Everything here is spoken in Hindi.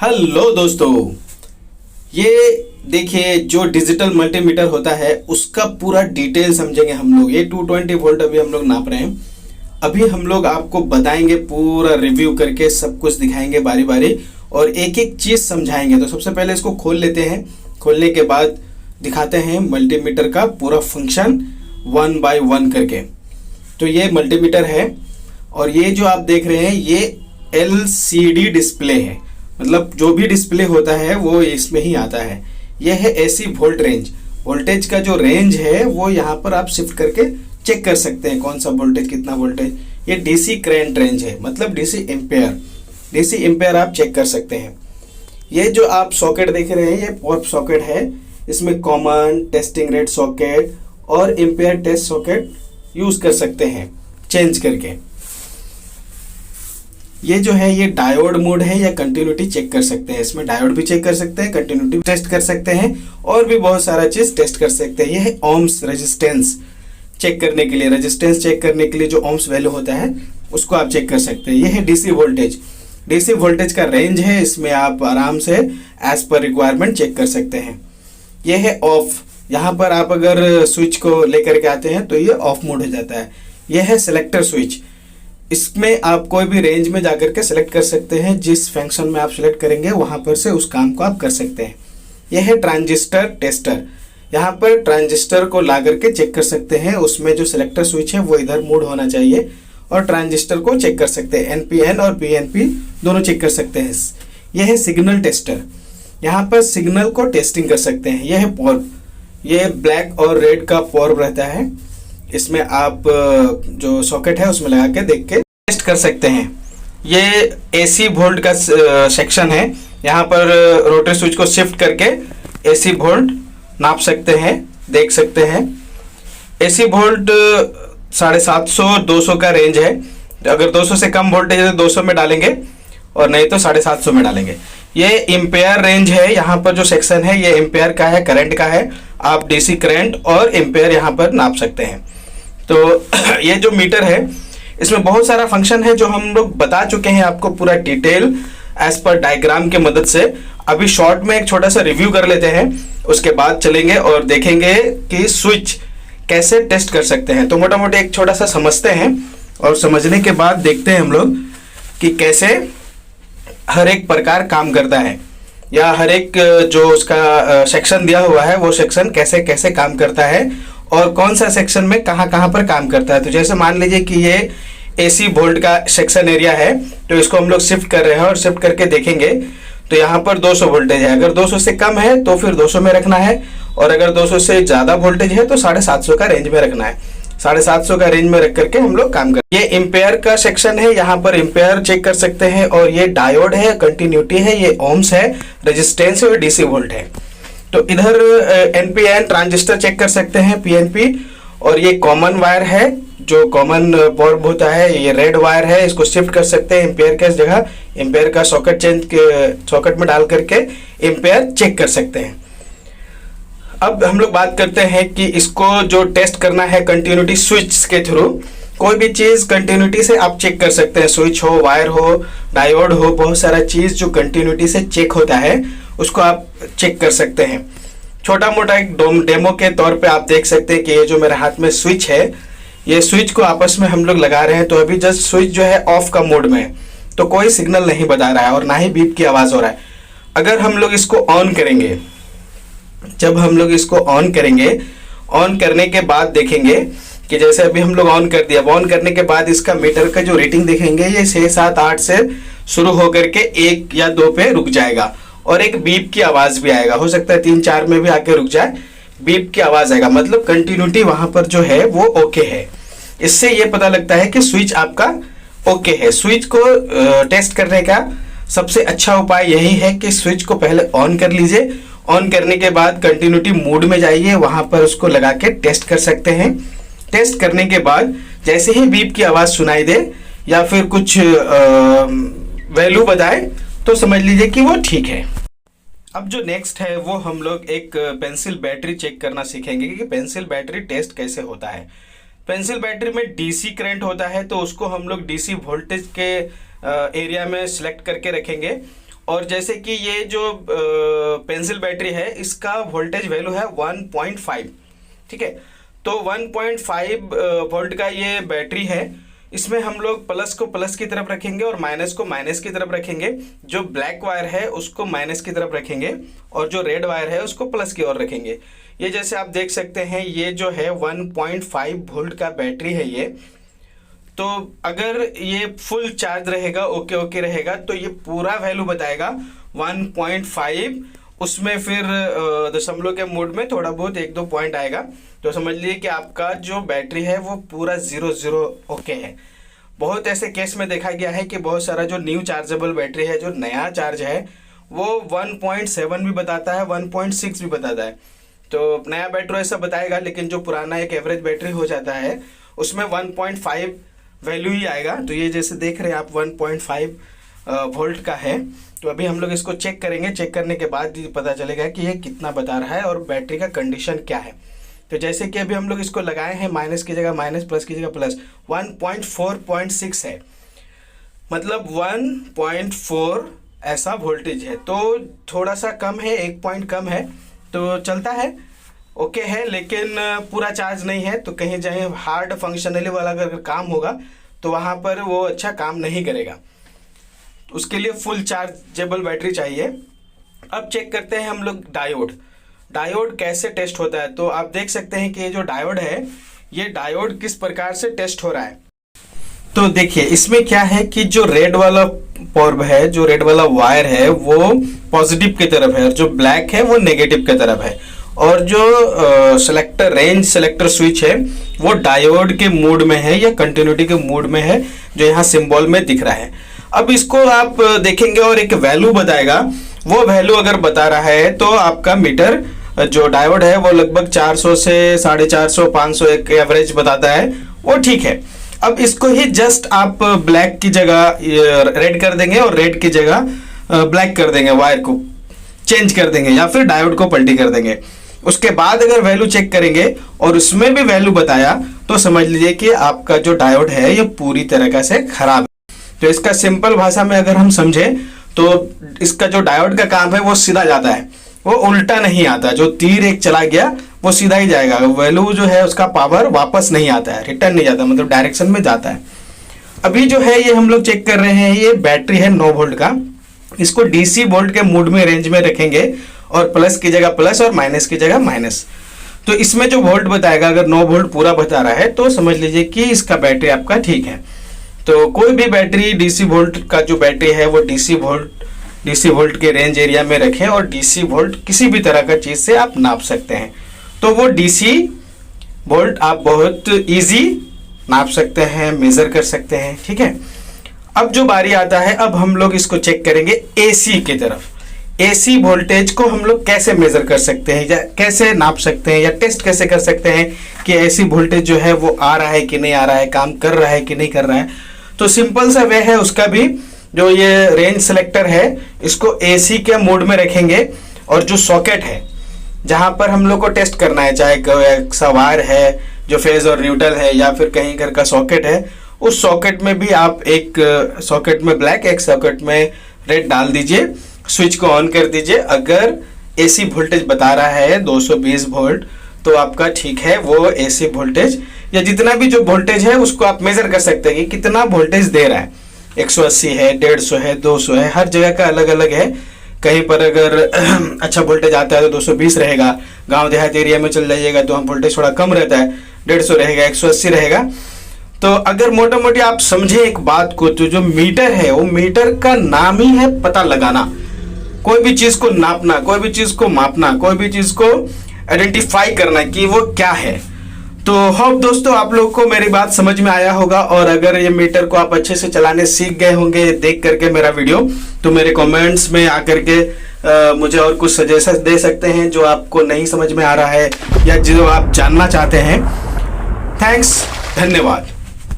हेलो दोस्तों, ये देखिए जो डिजिटल मल्टीमीटर होता है उसका पूरा डिटेल समझेंगे हम लोग। ये 220 वोल्ट अभी हम लोग नाप रहे हैं। अभी हम लोग आपको बताएंगे, पूरा रिव्यू करके सब कुछ दिखाएंगे बारी बारी और एक एक चीज़ समझाएंगे। तो सबसे पहले इसको खोल लेते हैं। खोलने के बाद दिखाते हैं मल्टीमीटर का पूरा फंक्शन 1 बाय 1 करके। तो ये मल्टीमीटर है और ये जो आप देख रहे हैं ये LCD डिस्प्ले है, मतलब जो भी डिस्प्ले होता है वो इसमें ही आता है। यह है AC वोल्ट रेंज। वोल्टेज का जो रेंज है वो यहाँ पर आप शिफ्ट करके चेक कर सकते हैं, कौन सा वोल्टेज कितना वोल्टेज। ये DC करंट रेंज है, मतलब DC एम्पेयर आप चेक कर सकते हैं। ये जो आप सॉकेट देख रहे हैं ये पॉप सॉकेट है। इसमें कॉमन, टेस्टिंग रेट सॉकेट और एम्पेयर टेस्ट सॉकेट यूज कर सकते हैं चेंज करके। ये जो है ये डायोड मोड है या कंटिन्यूटी चेक कर सकते हैं। इसमें डायोड भी चेक कर सकते हैं, कंटिन्यूटी टेस्ट कर सकते हैं और भी बहुत सारा चीज टेस्ट कर सकते हैं। ये है ओम्स रेजिस्टेंस चेक करने के लिए, रेजिस्टेंस चेक करने के लिए जो ओम्स वैल्यू होता है उसको आप चेक कर सकते हैं। ये है DC वोल्टेज। DC वोल्टेज का रेंज है, इसमें आप आराम से एज पर रिक्वायरमेंट चेक कर सकते हैं। ये है ऑफ। यहाँ पर आप अगर स्विच को लेकर के आते हैं तो ये ऑफ मोड हो जाता है। यह है सिलेक्टर स्विच। इसमें आप कोई भी रेंज में जाकर के सिलेक्ट कर सकते हैं। जिस फंक्शन में आप सिलेक्ट करेंगे वहां पर से उस काम को आप कर सकते हैं। यह है ट्रांजिस्टर टेस्टर। यहाँ पर ट्रांजिस्टर को ला करके चेक कर सकते हैं। उसमें जो सिलेक्टर स्विच है वो इधर मोड होना चाहिए और ट्रांजिस्टर को चेक कर सकते हैं। NPN और PNP दोनों चेक कर सकते हैं। यह है सिग्नल टेस्टर। यहाँ पर सिग्नल को टेस्टिंग कर सकते हैं। यह है पॉर्ब। ये ब्लैक और रेड का पॉर्ब रहता है। इसमें आप जो सॉकेट है उसमें लगा के देख के टेस्ट कर सकते हैं। ये AC वोल्ट का सेक्शन है। यहाँ पर रोटरी स्विच को शिफ्ट करके AC वोल्ट नाप सकते हैं, देख सकते हैं। AC वोल्ट 750 200 का रेंज है। अगर 200 से कम वोल्टेज है तो 200 में डालेंगे और नहीं तो 750 में डालेंगे। ये एम्पेयर रेंज है। यहाँ पर जो सेक्शन है ये एम्पेयर का है, करंट का है। आप DC करंट और एम्पेयर यहाँ पर नाप सकते हैं। तो ये जो मीटर है इसमें बहुत सारा फंक्शन है जो हम लोग बता चुके हैं आपको पूरा डिटेल एज पर डायग्राम के मदद से। अभी शॉर्ट में एक छोटा सा रिव्यू कर लेते हैं, उसके बाद चलेंगे और देखेंगे कि स्विच कैसे टेस्ट कर सकते हैं। तो मोटा मोटा एक छोटा सा समझते हैं और समझने के बाद देखते हैं हम लोग कि कैसे हर एक प्रकार काम करता है या हर एक जो उसका सेक्शन दिया हुआ है वो सेक्शन कैसे कैसे काम करता है और कौन सा सेक्शन में कहाँ कहाँ पर काम करता है। तो जैसे मान लीजिए कि ये AC वोल्ट का सेक्शन एरिया है, तो इसको हम लोग शिफ्ट कर रहे हैं और शिफ्ट करके देखेंगे तो यहाँ पर 200 वोल्टेज है। अगर 200 से कम है तो फिर 200 में रखना है और अगर 200 से ज़्यादा वोल्टेज है तो 750 का रेंज में रखना है। 750 का रेंज में रख करके हम लोग काम कर। ये एम्पेयर का सेक्शन है, यहाँ पर एम्पेयर चेक कर सकते हैं और ये डायोड है, कंटिन्यूटी है, ये ओम्स है, रेजिस्टेंस है और DC वोल्ट है। तो इधर NPN ट्रांजिस्टर चेक कर सकते हैं, PNP, और ये कॉमन वायर है जो कॉमन पॉर्ब होता है। ये रेड वायर है, इसको शिफ्ट कर सकते हैं एम्पेयर के जगह। एम्पेयर का सॉकेट सॉकेट में डाल करके एम्पेयर चेक कर सकते हैं। अब हम लोग बात करते हैं कि इसको जो टेस्ट करना है कंटिन्यूटी स्विच के थ्रू। कोई भी चीज कंटिन्यूटी से आप चेक कर सकते हैं, स्विच हो, वायर हो, डायोड हो, बहुत सारा चीज जो कंटिन्यूटी से चेक होता है उसको आप चेक कर सकते हैं। छोटा मोटा एक डेमो के तौर पे आप देख सकते हैं कि ये जो मेरे हाथ में स्विच है, ये स्विच को आपस में हम लोग लगा रहे हैं। तो अभी जस्ट स्विच जो है ऑफ का मोड में है, तो कोई सिग्नल नहीं बता रहा है और ना ही बीप की आवाज हो रहा है। अगर हम लोग इसको ऑन करेंगे, जब हम लोग इसको ऑन करेंगे, ऑन करने के बाद देखेंगे कि जैसे अभी हम लोग ऑन कर दिया, ऑन करने के बाद इसका मीटर का जो रीडिंग देखेंगे ये 6, 7, 8 से शुरू होकर के 1 या 2 पे रुक जाएगा और एक बीप की आवाज भी आएगा। हो सकता है 3, 4 में भी आके रुक जाए, बीप की आवाज आएगा, मतलब कंटिन्यूटी वहां पर जो है वो ओके है। इससे ये पता लगता है कि स्विच आपका ओके है। स्विच को टेस्ट करने का सबसे अच्छा उपाय यही है कि स्विच को पहले ऑन कर लीजिए। ऑन करने के बाद कंटिन्यूटी मोड में जाइए, वहां पर उसको लगा के टेस्ट कर सकते हैं। टेस्ट करने के बाद जैसे ही बीप की आवाज सुनाई दे या फिर कुछ वैल्यू बताए तो समझ लीजिए कि वो ठीक है। अब जो नेक्स्ट है वो हम लोग एक पेंसिल बैटरी चेक करना सीखेंगे कि पेंसिल बैटरी टेस्ट कैसे होता है। पेंसिल बैटरी में DC करंट होता है तो उसको हम लोग DC वोल्टेज के एरिया में सिलेक्ट करके रखेंगे और जैसे कि ये जो पेंसिल बैटरी है इसका वोल्टेज वैल्यू है 1.5, ठीक है। तो 1.5 वोल्ट का ये बैटरी है। इसमें हम लोग प्लस को प्लस की तरफ रखेंगे और माइनस को माइनस की तरफ रखेंगे। जो ब्लैक वायर है उसको माइनस की तरफ रखेंगे और जो रेड वायर है उसको प्लस की ओर रखेंगे। ये जैसे आप देख सकते हैं ये जो है 1.5 वोल्ट का बैटरी है ये। तो अगर ये फुल चार्ज रहेगा, ओके रहेगा, तो ये पूरा वैल्यू बताएगा 1.5। उसमें फिर दशमलव के मोड में थोड़ा बहुत 1-2 पॉइंट आएगा। तो समझ लीजिए कि आपका जो बैटरी है वो पूरा 0 ओके है। बहुत ऐसे केस में देखा गया है कि बहुत सारा जो न्यू चार्जेबल बैटरी है, जो नया चार्ज है, वो 1.7 भी बताता है, 1.6 भी बताता है। तो नया बैटरी ऐसा बताएगा, लेकिन जो पुराना एक एवरेज बैटरी हो जाता है उसमें 1.5 वैल्यू ही आएगा। तो ये जैसे देख रहे हैं आप 1.5 वोल्ट का है। तो अभी हम लोग इसको चेक करेंगे। चेक करने के बाद पता चलेगा कि ये कितना बता रहा है और बैटरी का कंडीशन क्या है। तो जैसे कि अभी हम लोग इसको लगाए हैं, माइनस की जगह माइनस, प्लस की जगह प्लस, 1.4.6 है, मतलब 1.4 ऐसा वोल्टेज है। तो थोड़ा सा कम है, 1 पॉइंट कम है, तो चलता है, ओके है, लेकिन पूरा चार्ज नहीं है। तो कहीं जाए हार्ड फंक्शनली वाला अगर काम होगा तो वहाँ पर वो अच्छा काम नहीं करेगा। उसके लिए फुल चार्जेबल बैटरी चाहिए। अब चेक करते हैं हम लोग डायोड कैसे टेस्ट होता है। तो आप देख सकते हैं कि ये जो डायोड है, ये डायोड किस प्रकार से टेस्ट हो रहा है। तो देखिए इसमें क्या है कि जो रेड वाला पोर्ब है, जो रेड वाला वायर है, वो पॉजिटिव की तरफ है और जो ब्लैक है वो नेगेटिव की तरफ है। और जो सेलेक्टर रेंज सेलेक्टर स्विच है वो डायोड के मोड में है या कंटिन्यूटी के मोड में है, जो यहाँ सिंबल में दिख रहा है। अब इसको आप देखेंगे और एक वैल्यू बताएगा। वो वैल्यू अगर बता रहा है तो आपका मीटर जो डायोड है वो लगभग 400 से 450, 500 एक एवरेज बताता है, वो ठीक है। अब इसको ही जस्ट आप ब्लैक की जगह रेड कर देंगे और रेड की जगह ब्लैक कर देंगे, वायर को चेंज कर देंगे या फिर डायोड को पलटी कर देंगे। उसके बाद अगर वैल्यू चेक करेंगे और उसमें भी वैल्यू बताया तो समझ लीजिए कि आपका जो डायोड है ये पूरी तरीके से खराब है। तो इसका सिंपल भाषा में अगर हम समझे तो इसका जो डायोड का काम है वो सीधा जाता है, वो उल्टा नहीं आता। जो तीर एक चला गया वो सीधा ही जाएगा, वैल्यू जो है उसका पावर वापस नहीं आता है, रिटर्न नहीं जाता, मतलब डायरेक्शन में जाता है। अभी जो है ये हम लोग चेक कर रहे हैं, ये बैटरी है 9 वोल्ट का। इसको डीसी वोल्ट के मोड में रेंज में रखेंगे और प्लस की जगह प्लस और माइनस की जगह माइनस। तो इसमें जो वोल्ट बताएगा, अगर 9 वोल्ट पूरा बता रहा है तो समझ लीजिए कि इसका बैटरी आपका ठीक है। तो कोई भी बैटरी डीसी वोल्ट का जो बैटरी है वो डीसी वोल्ट के रेंज एरिया में रखें और डीसी वोल्ट किसी भी तरह का चीज से आप नाप सकते हैं। तो वो डीसी वोल्ट आप बहुत इजी नाप सकते हैं, मेजर कर सकते हैं, ठीक है। अब जो बारी आता है, अब हम लोग इसको चेक करेंगे एसी की तरफ। एसी वोल्टेज को हम लोग कैसे मेजर कर सकते हैं या कैसे नाप सकते हैं या टेस्ट कैसे कर सकते हैं कि एसी वोल्टेज जो है वो आ रहा है कि नहीं आ रहा है, काम कर रहा है कि नहीं कर रहा है। तो सिंपल सा वे है उसका भी, जो ये रेंज सेलेक्टर है इसको एसी के मोड में रखेंगे और जो सॉकेट है जहां पर हम लोग को टेस्ट करना है, चाहे कोई वायर है जो फेज और न्यूट्रल है या फिर कहीं घर का सॉकेट है, उस सॉकेट में भी आप एक सॉकेट में ब्लैक, एक सॉकेट में रेड डाल दीजिए, स्विच को ऑन कर दीजिए। अगर एसी वोल्टेज बता रहा है 220 वोल्ट तो आपका ठीक है, वो एसी वोल्टेज या जितना भी जो वोल्टेज है उसको आप मेजर कर सकते हैं कि कितना वोल्टेज दे रहा है। 180 है, 150 है, 200 है, हर जगह का अलग अलग है। कहीं पर अगर अच्छा वोल्टेज आता है तो 220 रहेगा, गांव देहात एरिया में चल जाइएगा तो हम वोल्टेज थोड़ा कम रहता है, 150 रहेगा, 180 रहेगा। तो अगर मोटा मोटी आप समझे एक बात को, तो जो मीटर है वो मीटर का नाम ही है पता लगाना। कोई भी चीज को नापना, कोई भी चीज को मापना, कोई भी चीज को आइडेंटिफाई करना कि वो क्या है। तो होप दोस्तों आप लोगों को मेरी बात समझ में आया होगा, और अगर ये मीटर को आप अच्छे से चलाने सीख गए होंगे देख करके मेरा वीडियो, तो मेरे कमेंट्स में आकर के मुझे और कुछ सजेशन दे सकते हैं जो आपको नहीं समझ में आ रहा है या जो आप जानना चाहते हैं। थैंक्स, धन्यवाद।